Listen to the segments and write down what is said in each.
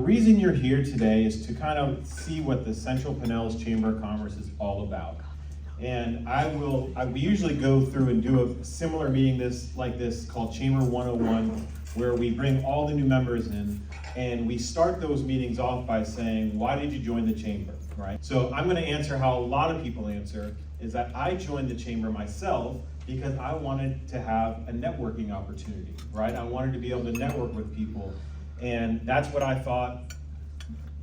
reason you're here today is to kind of see what the Central Pinellas Chamber of Commerce is all about. And we usually go through and do a similar meeting like this called Chamber 101, where we bring all the new members in, and we start those meetings off by saying, why did you join the chamber, right? So I'm gonna answer how a lot of people answer, is that I joined the chamber myself because I wanted to have a networking opportunity, right? I wanted to be able to network with people, and that's what I thought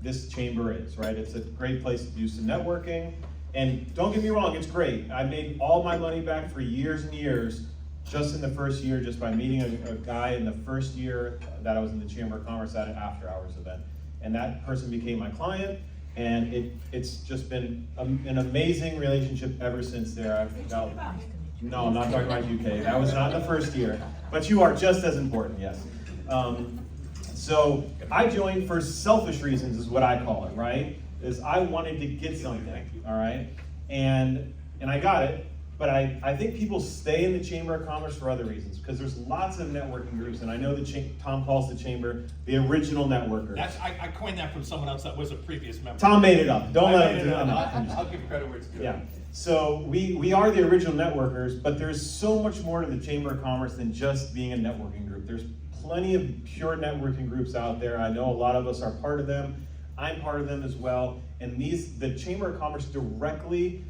this chamber is, right? It's a great place to do some networking, and don't get me wrong, it's great. I made all my money back for years and years, just in the first year, just by meeting a guy in the first year that I was in the Chamber of Commerce at an after-hours event. And that person became my client, and it's just been an amazing relationship ever since there. No, I'm not talking about UK. That was not the first year, but you are just as important, yes. So I joined for selfish reasons is what I call it, right? Is I wanted to get something, all right? And I got it, but I think people stay in the Chamber of Commerce for other reasons, because there's lots of networking groups, and I know Tom calls the Chamber the original networkers. I coined that from someone else that was a previous member. Tom made it up. Don't let him do it. I'll give credit where it's due. Yeah. So we are the original networkers, but there's so much more to the Chamber of Commerce than just being a networking group. There's plenty of pure networking groups out there. I know a lot of us are part of them. I'm part of them as well. And the Chamber of Commerce directly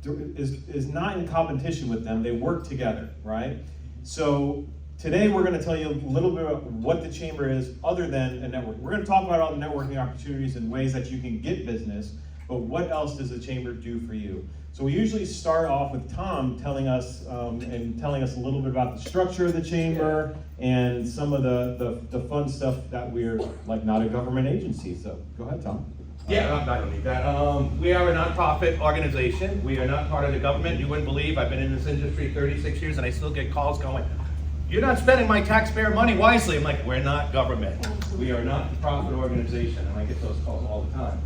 is not in competition with them. They work together, right? So today we're going to tell you a little bit about what the Chamber is other than a network. We're going to talk about all the networking opportunities and ways that you can get business, but what else does the Chamber do for you? So we usually start off with Tom telling us a little bit about the structure of the Chamber and some of the fun stuff that we're like not a government agency. So go ahead, Tom. Yeah, I don't need that. We are a nonprofit organization. We are not part of the government. You wouldn't believe I've been in this industry 36 years and I still get calls going, you're not spending my taxpayer money wisely. I'm like, we're not government. We are not a profit organization, and I get those calls all the time.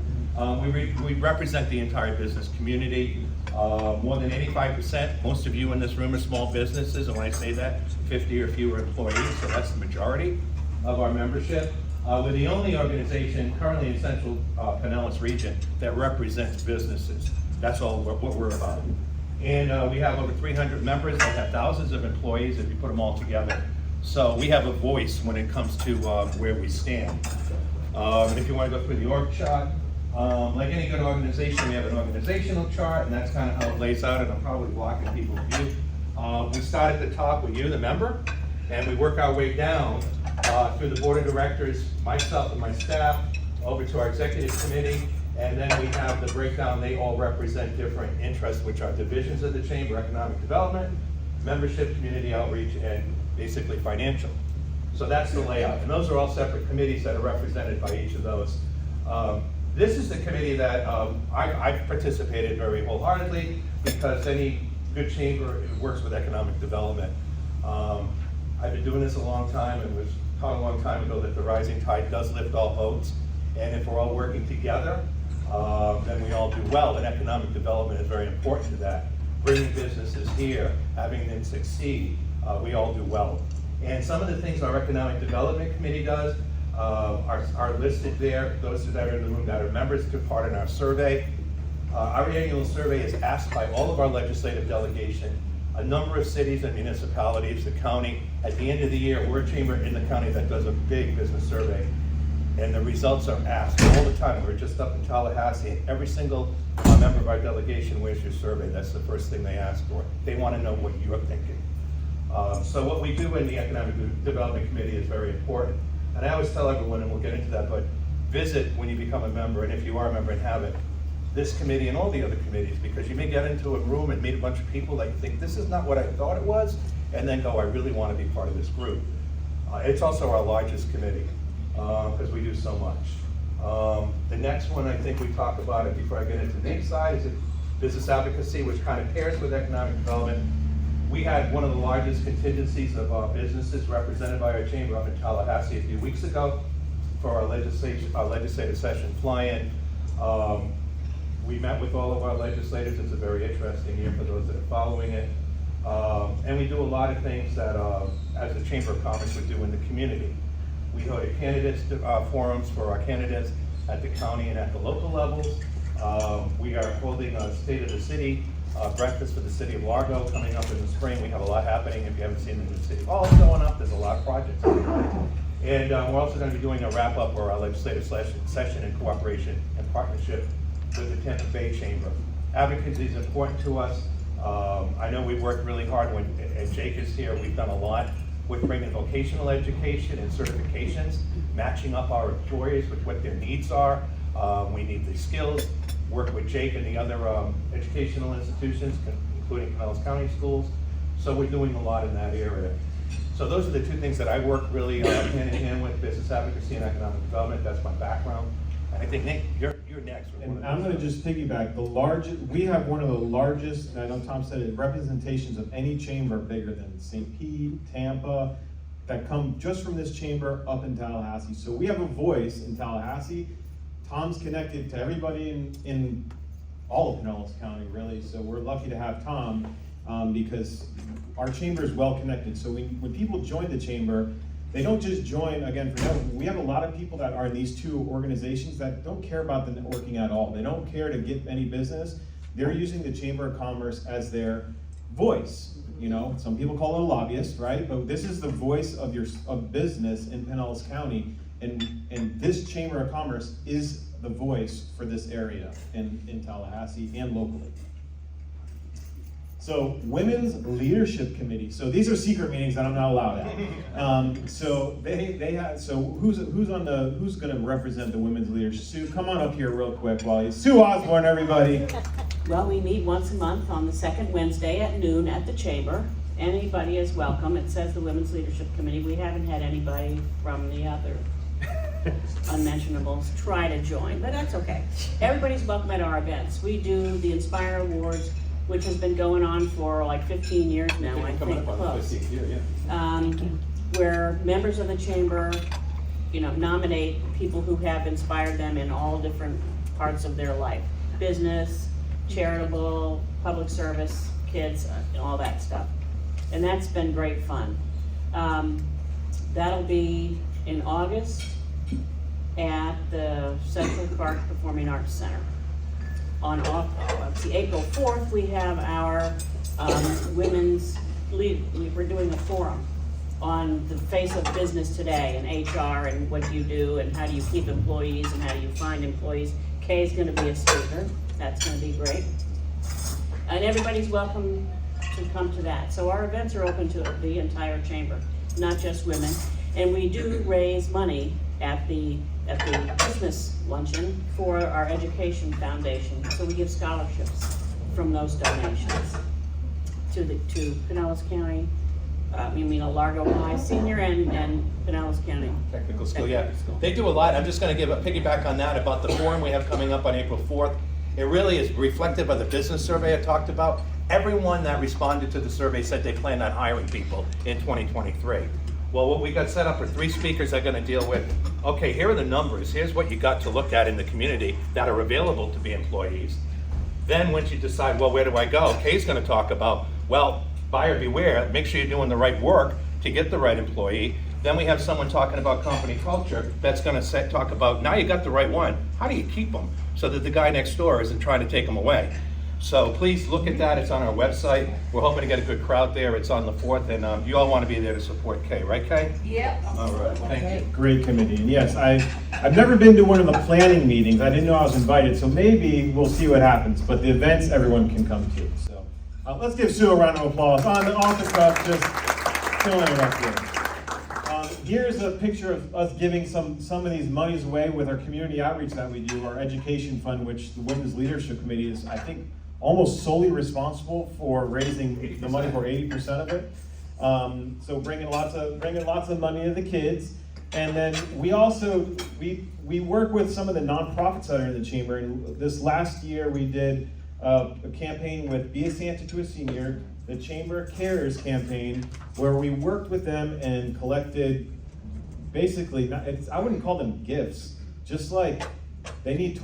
We represent the entire business community. More than 85%, most of you in this room are small businesses, and when I say that, 50 or fewer employees, so that's the majority of our membership. We're the only organization currently in Central Pinellas region that represents businesses. That's all what we're about. And we have over 300 members that have thousands of employees if you put them all together. So we have a voice when it comes to where we stand. And if you want to go through the org chart, like any good organization, we have an organizational chart, and that's kind of how it lays out, and I'm probably blocking people's view. We start at the top with you, the member, and we work our way down through the board of directors, myself and my staff, over to our executive committee, and then we have the breakdown. They all represent different interests, which are divisions of the chamber: economic development, membership, community outreach, and basically financial. So that's the layout, and those are all separate committees that are represented by each of those. This is the committee that I've participated very wholeheartedly, because any good chamber works with economic development. I've been doing this a long time, and was taught a long time ago that the rising tide does lift all boats, and if we're all working together, then we all do well, and economic development is very important to that. Bringing businesses here, having them succeed, we all do well. And some of the things our economic development committee does are listed there. Those that are in the room that are members took part in our survey. Our annual survey is asked by all of our legislative delegation, a number of cities and municipalities, the county. At the end of the year, we're a chamber in the county that does a big business survey, and the results are asked all the time. We're just up in Tallahassee, and every single member of our delegation, where's your survey? That's the first thing they ask for. They want to know what you're thinking. So what we do in the Economic Development Committee is very important. And I always tell everyone, and we'll get into that, but visit when you become a member, and if you are a member and haven't, this committee and all the other committees, because you may get into a room and meet a bunch of people that you think, this is not what I thought it was, and then go, I really want to be part of this group. It's also our largest committee, because we do so much. The next one I think we talk about it before I get into the side is business advocacy, which kind of pairs with economic development. We had one of the largest contingencies of businesses represented by our chamber up in Tallahassee a few weeks ago for our legislative session fly-in. We met with all of our legislators. It's a very interesting year for those that are following it. And we do a lot of things that, as the Chamber of Commerce would do in the community. We hold candidates forums for our candidates at the county and at the local levels. We are holding a State of the City breakfast for the city of Largo coming up in the spring. We have a lot happening. If you haven't seen the new city hall going up, there's a lot of projects going on. And we're also going to be doing a wrap-up or our legislative session in cooperation and partnership with the Tampa Bay Chamber. Advocacy is important to us. I know we worked really hard and Jake is here. We've done a lot with bringing vocational education and certifications, matching up our employers with what their needs are. We need the skills. Work with Jake and the other educational institutions, including Pinellas County schools. So we're doing a lot in that area. So those are the two things that I work really hand in hand with: business advocacy and economic development. That's my background. And I think, Nick, you're next. And I'm going to just piggyback. We have one of the largest, and I know Tom said it, representations of any chamber bigger than St. Pete, Tampa, that come just from this chamber up in Tallahassee. So we have a voice in Tallahassee. Tom's connected to everybody in all of Pinellas County, really. So we're lucky to have Tom because our chamber is well connected. So when people join the chamber, they don't just join, again, for networking. We have a lot of people that are in these two organizations that don't care about the networking at all. They don't care to get any business. They're using the Chamber of Commerce as their voice. You know, some people call it a lobbyist, right? But this is the voice of business in Pinellas County. And this Chamber of Commerce is the voice for this area in Tallahassee and locally. So Women's Leadership Committee. So these are secret meetings that I'm not allowed at. So they have. So who's going to represent the Women's Leadership? Sue, come on up here real quick while Sue Osborne, everybody. Well, we meet once a month on the second Wednesday at noon at the chamber. Anybody is welcome. It says the Women's Leadership Committee. We haven't had anybody from the other unmentionables try to join, but that's okay. Everybody's welcome at our events. We do the Inspire Awards, which has been going on for like 15 years now, I think, close. Where members of the chamber, nominate people who have inspired them in all different parts of their life. Business, charitable, public service, kids, all that stuff. And that's been great fun. That'll be in August at the Central Park Performing Arts Center. On April 4th, we have our we're doing a forum on the face of business today and HR and what you do and how do you keep employees and how do you find employees. Kay's going to be a speaker. That's going to be great. And everybody's welcome to come to that. So our events are open to the entire chamber, not just women. And we do raise money at the Christmas luncheon for our education foundation. So we give scholarships from those donations to Pinellas County, Largo High Senior and Pinellas County. Technical school, yeah. They do a lot. I'm just going to give a piggyback on that about the forum we have coming up on April 4th. It really is reflective of the business survey I talked about. Everyone that responded to the survey said they plan on hiring people in 2023. Well, what we got set up are 3 speakers that are going to deal with, okay, here are the numbers. Here's what you got to look at in the community that are available to be employees. Then once you decide, well, where do I go? Kay's going to talk about, well, buyer beware, make sure you're doing the right work to get the right employee. Then we have someone talking about company culture that's going to talk about, now you got the right one, how do you keep them so that the guy next door isn't trying to take them away? So please look at that. It's on our website. We're hoping to get a good crowd there. It's on the 4th, and you all want to be there to support Kay, right, Kay? Yep. All right, thank you. Great committee. And yes, I've never been to one of the planning meetings. I didn't know I was invited, so maybe we'll see what happens. But the events everyone can come to. So let's give Sue a round of applause. On the cuff, just killing it up here. Here's a picture of us giving some of these monies away with our community outreach that we do, our education fund, which the Women's Leadership Committee is, I think, almost solely responsible for raising the money for 80% of it. So bringing lots of money to the kids. And then we also, we work with some of the nonprofits that are in the chamber. And this last year we did a campaign with Be a Santa to a Senior, the Chamber Cares campaign, where we worked with them and collected basically, I wouldn't call them gifts, just like they need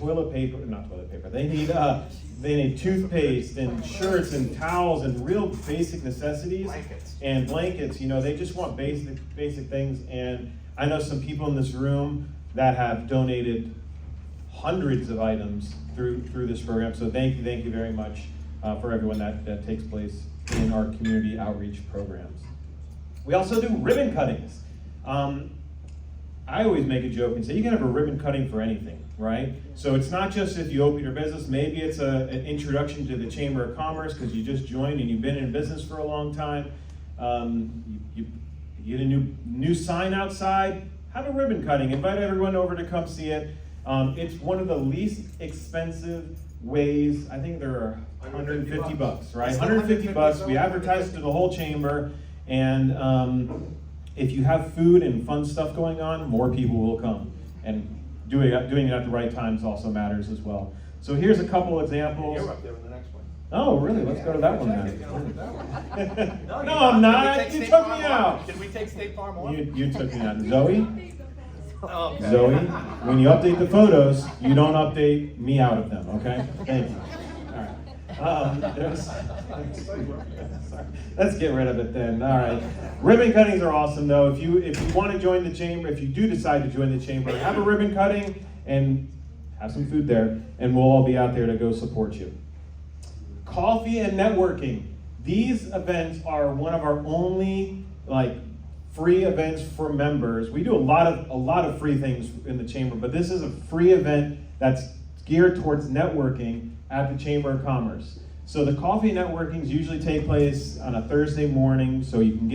they need toothpaste and shirts and towels and real basic necessities. Blankets. And blankets, they just want basic things. And I know some people in this room that have donated hundreds of items through this program. So thank you very much for everyone that takes place in our community outreach programs. We also do ribbon cuttings. I always make a joke and say you can have a ribbon cutting for anything, right? So it's not just if you open your business, maybe it's an introduction to the Chamber of Commerce because you just joined and you've been in business for a long time. You get a new sign outside, have a ribbon cutting, invite everyone over to come see it. It's one of the least expensive ways. I think there are 150 bucks, right? 150 bucks. We advertise to the whole chamber, and if you have food and fun stuff going on, more people will come. And doing it at the right times also matters as well. So here's a couple examples. You're up there in the next one. Oh, really? Let's go to that one then. No, I'm not. You took me out. Did we take State Farm on? You took me out. Zoe? Oh, okay. Zoe, when you update the photos, you don't update me out of them, okay? Thank you. All right. Let's get rid of it then. All right. Ribbon cuttings are awesome though. If you want to join the chamber, if you do decide to join the chamber, have a ribbon cutting and have some food there, and we'll all be out there to go support you. Coffee and networking. These events are one of our only free events for members. We do a lot of free things in the chamber, but this is a free event that's geared towards networking at the Chamber of Commerce. So the coffee networkings usually take place on a Thursday morning, so you can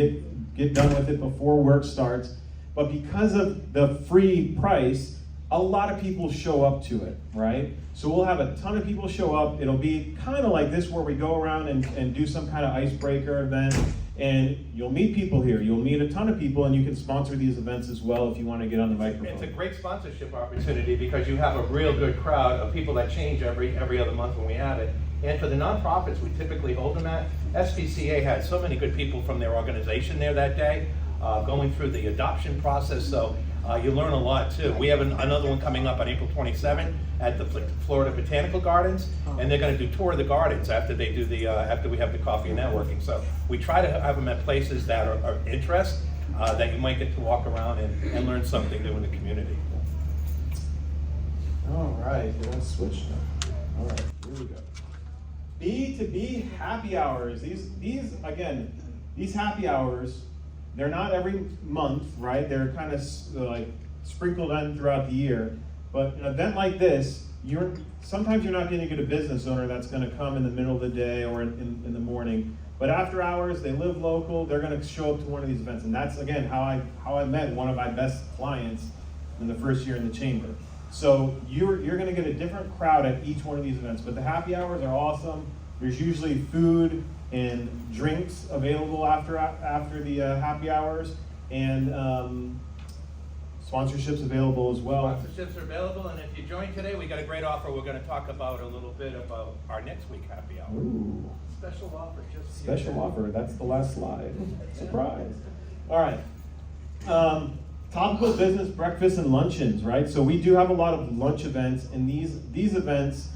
get done with it before work starts. But because of the free price, a lot of people show up to it, right? So we'll have a ton of people show up. It'll be kind of like this where we go around and do some kind of icebreaker event. And you'll meet people here. You'll meet a ton of people, and you can sponsor these events as well if you want to get on the microphone. It's a great sponsorship opportunity because you have a real good crowd of people that change every other month when we have it. And for the nonprofits, we typically hold them at. SPCA had so many good people from their organization there that day, going through the adoption process. So you learn a lot too. We have another one coming up on April 27th at the Florida Botanical Gardens, and they're going to do tour of the gardens after they do after we have the coffee and networking. So we try to have them at places that are of interest, that you might get to walk around and learn something new in the community. All right, let's switch now. All right, here we go. B2B happy hours. These happy hours, they're not every month, right? They're kind of sprinkled in throughout the year. But an event like this, sometimes you're not going to get a business owner that's going to come in the middle of the day or in the morning. But after hours, they live local, they're going to show up to one of these events. And that's, again, how I met one of my best clients in the first year in the chamber. So you're going to get a different crowd at each one of these events. But the happy hours are awesome. There's usually food and drinks available after the happy hours. And sponsorships available as well. Sponsorships are available, and if you join today, we got a great offer. We're going to talk about a little bit about our next week happy hour. Ooh. Special offer, just special offer. That's the last slide. Surprise. All right. Topical business breakfasts and luncheons, right? So we do have a lot of lunch events, and these events,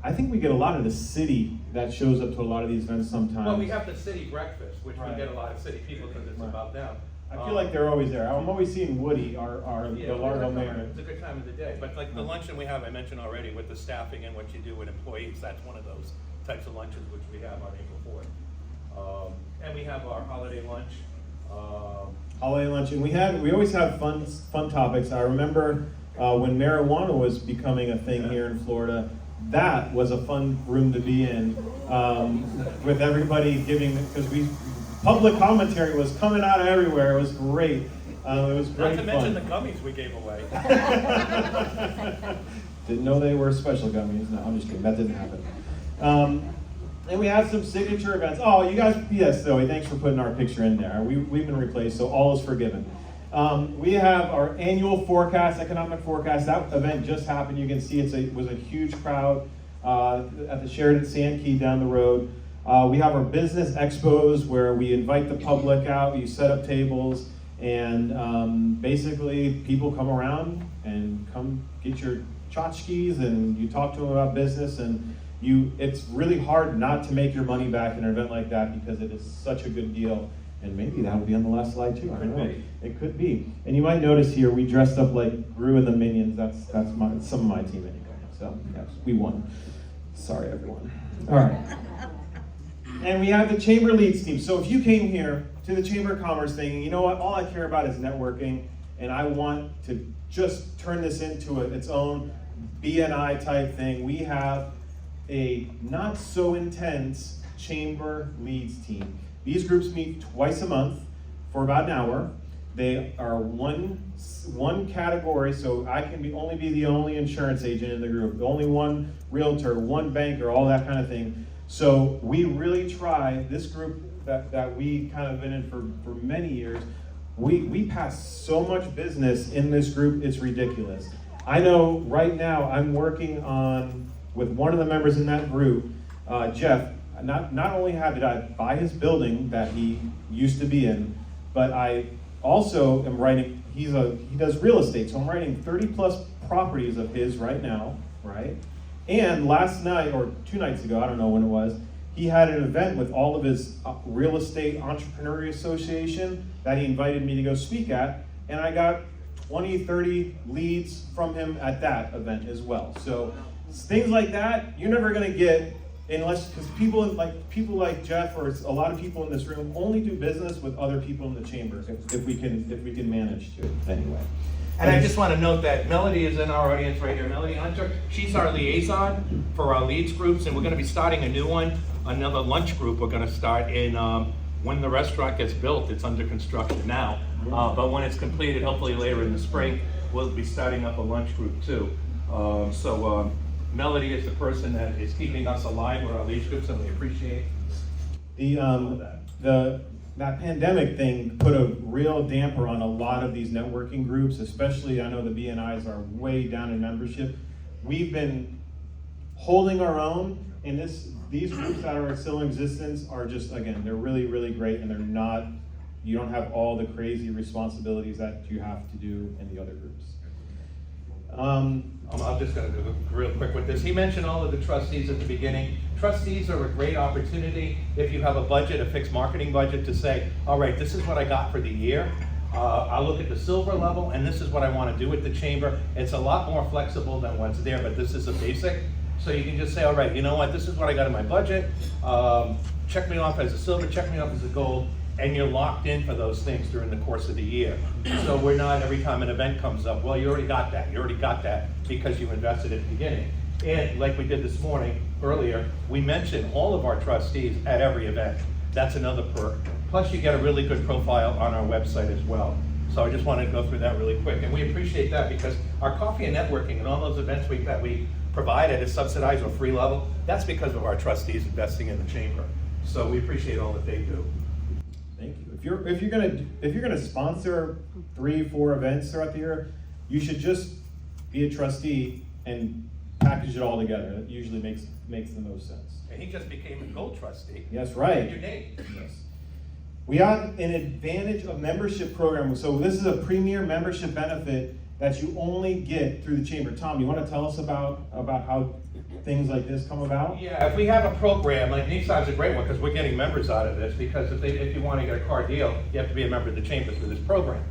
I think we get a lot of the city that shows up to a lot of these events sometimes. Well, we have the city breakfast, which we get a lot of city people because it's about them. I feel like they're always there. I'm always seeing Woody, the Largo mayor. It's a good time of the day. But like the luncheon we have, I mentioned already, with the staffing and what you do with employees, that's one of those types of lunches which we have on April 4th. And we have our holiday lunch. Holiday lunch, and we always have fun topics. I remember when marijuana was becoming a thing here in Florida. That was a fun room to be in, with everybody giving, because public commentary was coming out of everywhere. It was great. It was great fun. Not to mention the gummies we gave away. Didn't know they were special gummies. No, I'm just kidding. That didn't happen. And we have some signature events. Oh, you guys, yes, Zoe, thanks for putting our picture in there. We've been replaced, so all is forgiven. We have our annual forecast, economic forecast. That event just happened. You can see it was a huge crowd at the Sheraton Sand Key down the road. We have our business expos where we invite the public out. You set up tables, and basically people come around and come get your tchotchkes, and you talk to them about business. And it's really hard not to make your money back in an event like that because it is such a good deal. And maybe that will be on the last slide too. I don't know. Could be. It could be. And you might notice here we dressed up like Gru and the Minions. That's some of my team anyway. So yes, we won. Sorry everyone. All right. And we have the Chamber Leads team. So if you came here to the Chamber of Commerce thinking, you know what, all I care about is networking, and I want to just turn this into its own BNI type thing, we have a not so intense Chamber Leads team. These groups meet twice a month for about an hour. They are one category, so I can only be the only insurance agent in the group, the only one realtor, one banker, all that kind of thing. So we really try, this group that we kind of been in for many years, we pass so much business in this group, it's ridiculous. I know right now I'm working with one of the members in that group, Jeff. Not only did I buy his building that he used to be in, but I also am writing, he does real estate, so I'm writing 30 plus properties of his right now, right? And last night, or 2 nights ago, I don't know when it was, he had an event with all of his real estate entrepreneurial association that he invited me to go speak at, and I got 20, 30 leads from him at that event as well. So things like that, you're never gonna get unless, because people like Jeff or a lot of people in this room only do business with other people in the chamber if we can manage to anyway. And I just want to note that Melody is in our audience right here. Melody Hunter, she's our liaison for our leads groups, and we're going to be starting a new one, another lunch group we're going to start in when the restaurant gets built. It's under construction now, but when it's completed, hopefully later in the spring, we'll be starting up a lunch group too. So Melody is the person that is keeping us alive with our leads groups, and we appreciate that pandemic thing put a real damper on a lot of these networking groups, especially I know the BNIs are way down in membership. We've been holding our own, and these groups that are still in existence are just, again, they're really, really great, and you don't have all the crazy responsibilities that you have to do in the other groups. I'm just going to go real quick with this. He mentioned all of the trustees at the beginning. Trustees are a great opportunity if you have a budget, a fixed marketing budget, to say, all right, this is what I got for the year. I'll look at the silver level, and this is what I want to do with the chamber. It's a lot more flexible than what's there, but this is a basic. So you can just say, all right, you know what, this is what I got in my budget. Check me off as a silver, check me off as a gold, and you're locked in for those things during the course of the year. So we're not, every time an event comes up, well, you already got that because you invested at the beginning. And like we did this morning, earlier, we mentioned all of our trustees at every event. That's another perk. Plus you get a really good profile on our website as well. So I just wanted to go through that really quick. And we appreciate that because our coffee and networking and all those events that we provide at a subsidized or free level, that's because of our trustees investing in the chamber. So we appreciate all that they do. Thank you. If you're gonna sponsor 3-4 events throughout the year, you should just be a trustee and package it all together. It usually makes the most sense. And he just became a gold trustee. Yes, right. Your name. Yes. We have an advantage of membership program. So this is a premier membership benefit that you only get through the chamber. Tom, you want to tell us about how things like this come about? Yeah, if we have a program, like Nissan's a great one because we're getting members out of this, because if you want to get a car deal, you have to be a member of the chamber through this program.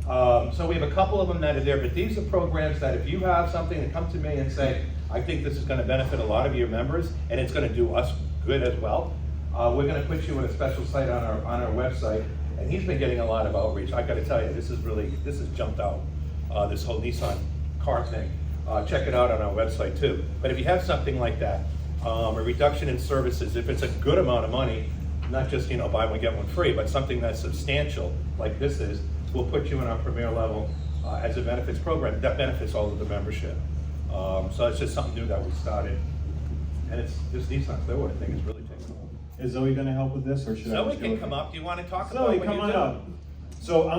So we have a couple of them that are there, but these are programs that if you have something that come to me and say, I think this is going to benefit a lot of your members and it's going to do us good as well, we're going to put you in a special site on our website. And he's been getting a lot of outreach. I got to tell you, this has jumped out, this whole Nissan car thing. Check it out on our website too. But if you have something like that, a reduction in services, if it's a good amount of money, not just buy one get one free, but something that's substantial like this is, we'll put you in our premier level as a benefits program that benefits all of the membership. So it's just something new that we started, and it's this Nissan Clearwater thing is really taking hold. Is Zoe going to help with this, or should I? Zoe can come up. Do you want to talk about Zoe, what come you on do? up. So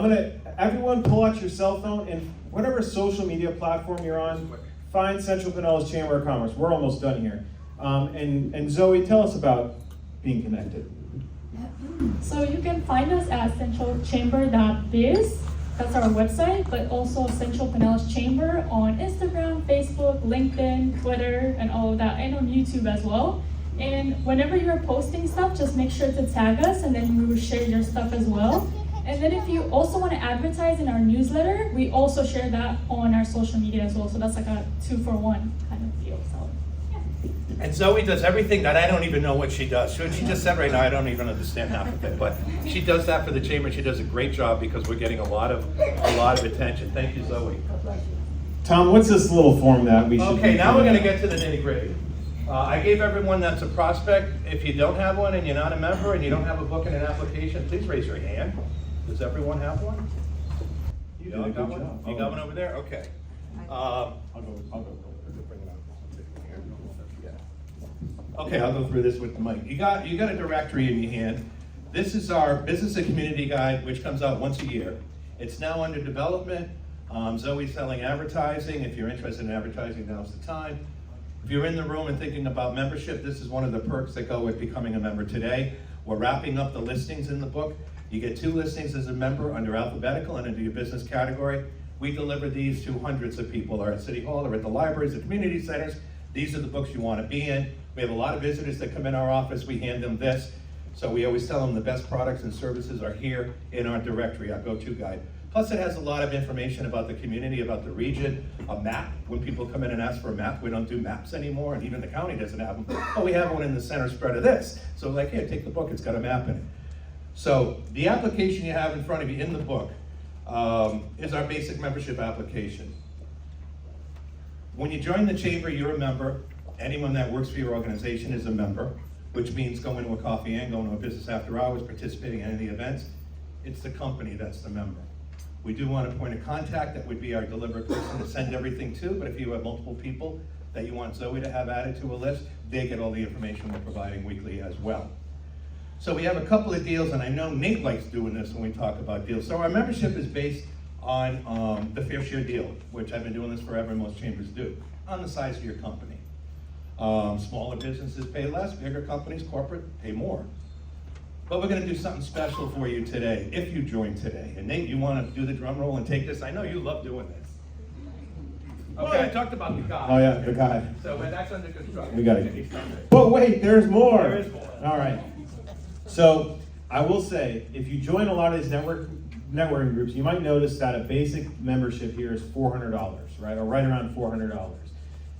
everyone pull out your cell phone and whatever social media platform you're on, find Central Pinellas Chamber of Commerce. We're almost done here. And Zoe, tell us about being connected. So you can find us at centralchamber.biz. That's our website, but also Central Pinellas Chamber on Instagram, Facebook, LinkedIn, Twitter, and all of that, and on YouTube as well. And whenever you're posting stuff, just make sure to tag us, and then we will share your stuff as well. And then if you also want to advertise in our newsletter, we also share that on our social media as well. So that's like a 2-for-1 kind of deal. So, yeah. And Zoe does everything that I don't even know what she does. She just said right now, I don't even understand half of it, but she does that for the chamber. She does a great job because we're getting a lot of attention. Thank you, Zoe. Tom, what's this little form that we should? Okay, now we're going to get to the nitty-gritty. I gave everyone that's a prospect. If you don't have one and you're not a member and you don't have a book and an application, please raise your hand. Does everyone have one? You did a good job. You got one over there? Okay. I'll go. Bring it up. Okay, I'll go through this with the mic. You got a directory in your hand. This is our business and community guide, which comes out once a year. It's now under development. Zoe's selling advertising. If you're interested in advertising, now's the time. If you're in the room and thinking about membership, this is one of the perks that go with becoming a member today. We're wrapping up the listings in the book. You get 2 listings as a member under alphabetical and under your business category. We deliver these to hundreds of people, or at City Hall, or at the libraries, the community centers. These are the books you want to be in. We have a lot of visitors that come in our office. We hand them this. So we always tell them the best products and services are here in our directory, our go-to guide. Plus it has a lot of information about the community, about the region, a map. When people come in and ask for a map, we don't do maps anymore, and even the county doesn't have them. Oh, we have one in the center spread of this. So like, here, take the book, it's got a map in it. So the application you have in front of you in the book is our basic membership application. When you join the chamber, you're a member. Anyone that works for your organization is a member, which means going to a coffee and going to a business after hours, participating in any of the events. It's the company that's the member. We do want a point of contact that would be our deliberate person to send everything to, but if you have multiple people that you want Zoe to have added to a list, they get all the information we're providing weekly as well. So we have a couple of deals, and I know Nate likes doing this when we talk about deals. So our membership is based on the fair share deal, which I've been doing this forever and most chambers do, on the size of your company. Smaller businesses pay less, bigger companies, corporate, pay more. But we're gonna do something special for you today, if you join today. And Nate, you wanna do the drum roll and take this? I know you love doing this. Okay, I talked about the guy. Oh yeah, the guy. So when that's under construction. We got it. But wait, there's more. There is more. All right. So I will say, if you join a lot of these networking groups, you might notice that a basic membership here is $400, right? Or right around $400.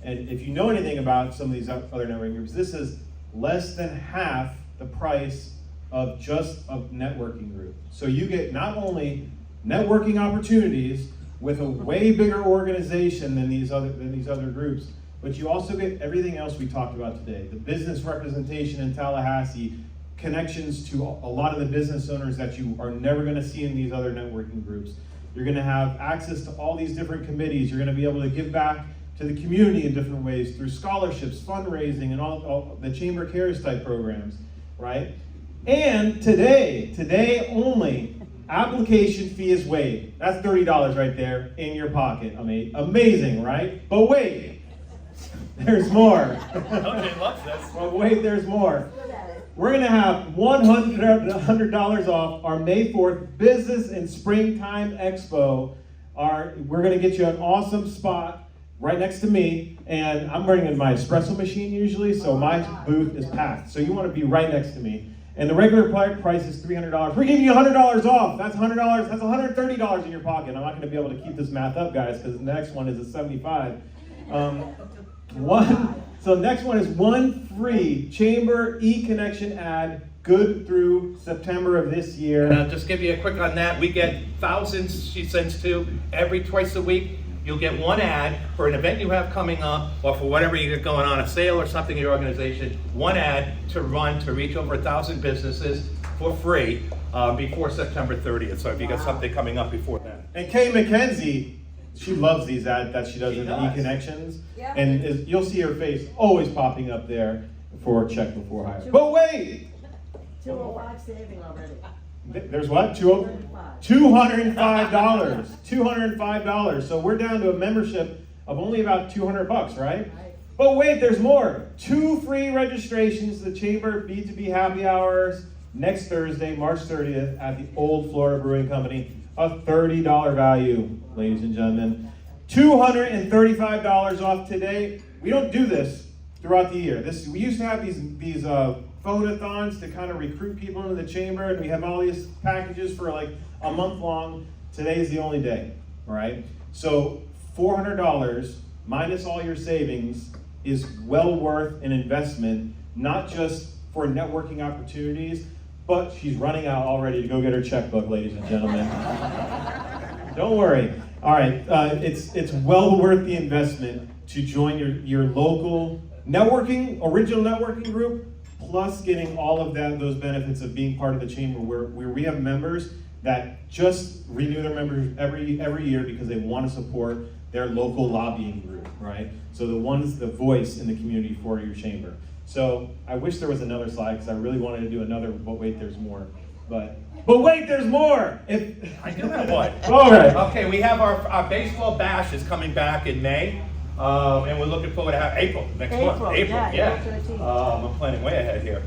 And if you know anything about some of these other networking groups, this is less than half the price of just a networking group. So you get not only networking opportunities with a way bigger organization than these other groups, but you also get everything else we talked about today. The business representation in Tallahassee, connections to a lot of the business owners that you are never gonna see in these other networking groups. You're gonna have access to all these different committees. You're gonna be able to give back to the community in different ways through scholarships, fundraising, and all the Chamber Cares type programs, right? And today only, application fee is waived. That's $30 right there in your pocket. I mean, amazing, right? But wait, there's more. Okay, loves this. But wait, there's more. We're gonna have $100 off our May 4th Business and Springtime Expo. We're gonna get you an awesome spot right next to me, and I'm bringing my espresso machine usually, so my booth is packed. So you wanna be right next to me. And the regular price is $300. We're giving you $100 off. That's $100, that's $130 in your pocket. I'm not gonna be able to keep this math up, guys, because the next one is a 75. So next one is one free Chamber e-connection ad, good through September of this year. And I'll just give you a quick on that. We get thousands she sends to twice a week. You'll get one ad for an event you have coming up, or for whatever you get going on, a sale or something in your organization, one ad to run to reach over 1,000 businesses for free before September 30th. So if you got something coming up before that. And Kay McKenzie, she loves these ads that she does in the e-connections. Yeah. And you'll see her face always popping up there for check before hire. But wait! 205 saving already. There's what? $205. $205. So we're down to a membership of only about $200, right? Right. But wait, there's more. 2 free registrations to the Chamber B2B Happy Hours next Thursday, March 30th at the Old Florida Brewing Company. A $30 value, ladies and gentlemen. $235 off today. We don't do this throughout the year. We used to have these photothons to kind of recruit people into the chamber, and we have all these packages for like a month long. Today's the only day, all right? So $400 minus all your savings is well worth an investment, not just for networking opportunities, but she's running out already to go get her checkbook, ladies and gentlemen. Don't worry. All right, it's well worth the investment to join your local original networking group, plus getting all of those benefits of being part of the chamber, where we have members that just renew their members every year because they want to support their local lobbying group, right? So the voice in the community for your chamber. So I wish there was another slide because I really wanted to do another, but wait, there's more. But wait, there's more! I do have one. All right. Okay, we have our baseball bash is coming back in May, and we're looking forward to have April next month. April, yeah. I'm planning way ahead here.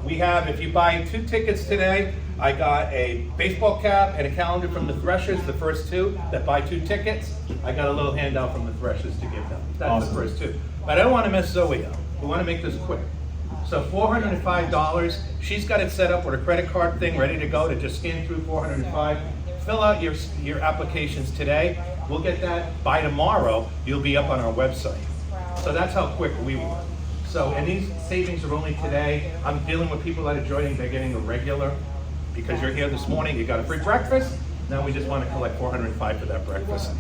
We have, if you buy 2 tickets today, I got a baseball cap and a calendar from the Threshers, the first 2 that buy 2 tickets. I got a little handout from the Threshers to give them. That's Awesome. the first 2. But I don't want to mess Zoe up. We want to make this quick. So $405, she's got it set up with a credit card thing ready to go to just scan through $405. Fill out your applications today. We'll get that by tomorrow. You'll be up on our website. So that's how quick we work. So, and these savings are only today. I'm dealing with people that are joining, they're getting a regular. Because you're here this morning, you got a free breakfast. Now we just want to collect $405 for that breakfast.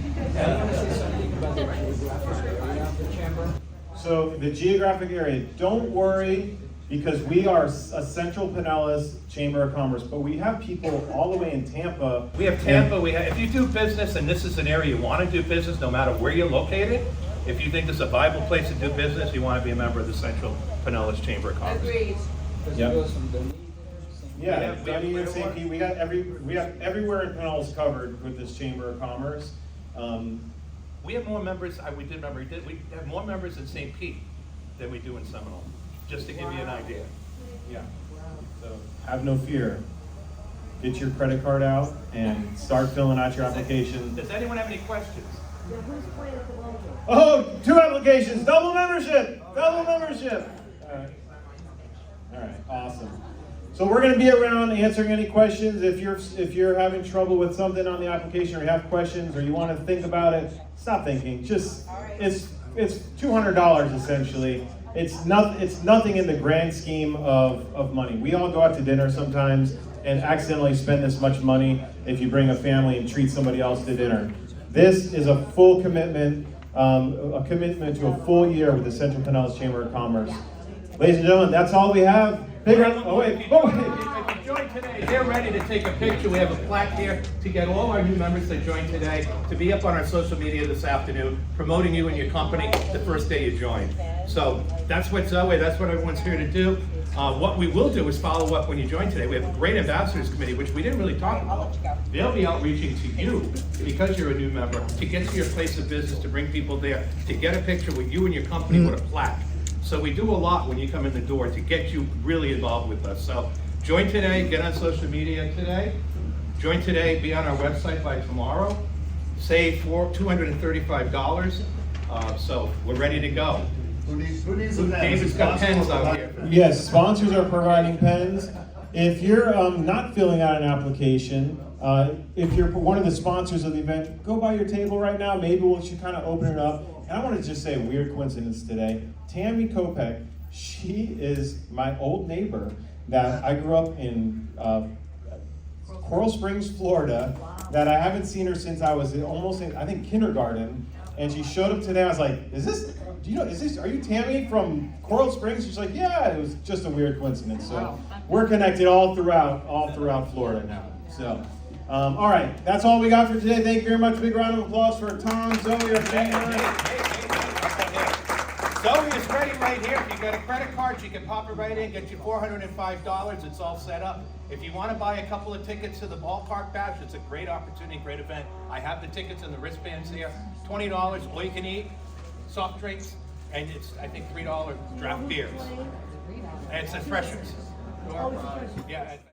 So the geographic area, don't worry, because we are a Central Pinellas Chamber of Commerce, but we have people all the way in Tampa. We have Tampa, if you do business and this is an area you want to do business, no matter where you're located, if you think this is a viable place to do business, you want to be a member of the Central Pinellas Chamber of Commerce. Agreed. Yep. Yeah, We have Dunedin and St. Pete, we have everywhere in Pinellas covered with this Chamber of Commerce. We have more members, we have more members in St. Pete than we do in Seminole, just to give you an idea. Yeah. So have no fear. Get your credit card out and start filling out your application. Does anyone have any questions? Yeah, who's playing at the moment? Oh, 2 applications, double membership. All right, awesome. So we're going to be around answering any questions. If you're having trouble with something on the application, or you have questions, or you want to think about it, stop thinking. Just it's $200 essentially. It's nothing in the grand scheme of money. We all go out to dinner sometimes and accidentally spend this much money if you bring a family and treat somebody else to dinner. This is a full commitment, a commitment to a full year with the Central Pinellas Chamber of Commerce. Ladies and gentlemen, that's all we have. If you join today, they're ready to take a picture. We have a plaque here to get all our new members that joined today to be up on our social media this afternoon, promoting you and your company the first day you joined. So that's what Zoe, that's what everyone's here to do. What we will do is follow up when you join today. We have a great ambassadors committee, which we didn't really talk about. They'll be outreaching to you, because you're a new member, to get to your place of business, to bring people there, to get a picture with you and your company with a plaque. So we do a lot when you come in the door to get you really involved with us. So join today, get on social media today. Join today, be on our website by tomorrow. Save $235. So we're ready to go. Who needs David's got pens out here. Yes, sponsors are providing pens. If you're not filling out an application, if you're one of the sponsors of the event, go by your table right now. Maybe we should kind of open it up. And I want to just say a weird coincidence today. Tammy Kopek, she is my old neighbor that I grew up in Coral Springs, Florida, that I haven't seen her since I was almost in, I think, kindergarten. And she showed up today. I was like, are you Tammy from Coral Springs? She's like, yeah, it was just a weird coincidence. So we're connected all throughout Florida now. So, all right, that's all we got for today. Thank you very much. Big round of applause for Tom, Zoe, our chamber. Zoe is ready right here. If you got a credit card, she can pop it right in, get you $405. It's all set up. If you want to buy a couple of tickets to the ballpark bash, it's a great opportunity, great event. I have the tickets and the wristbands here. $20, all you can eat, soft drinks, and it's, I think, $3 draft beers. And it's at Freshers. Yeah.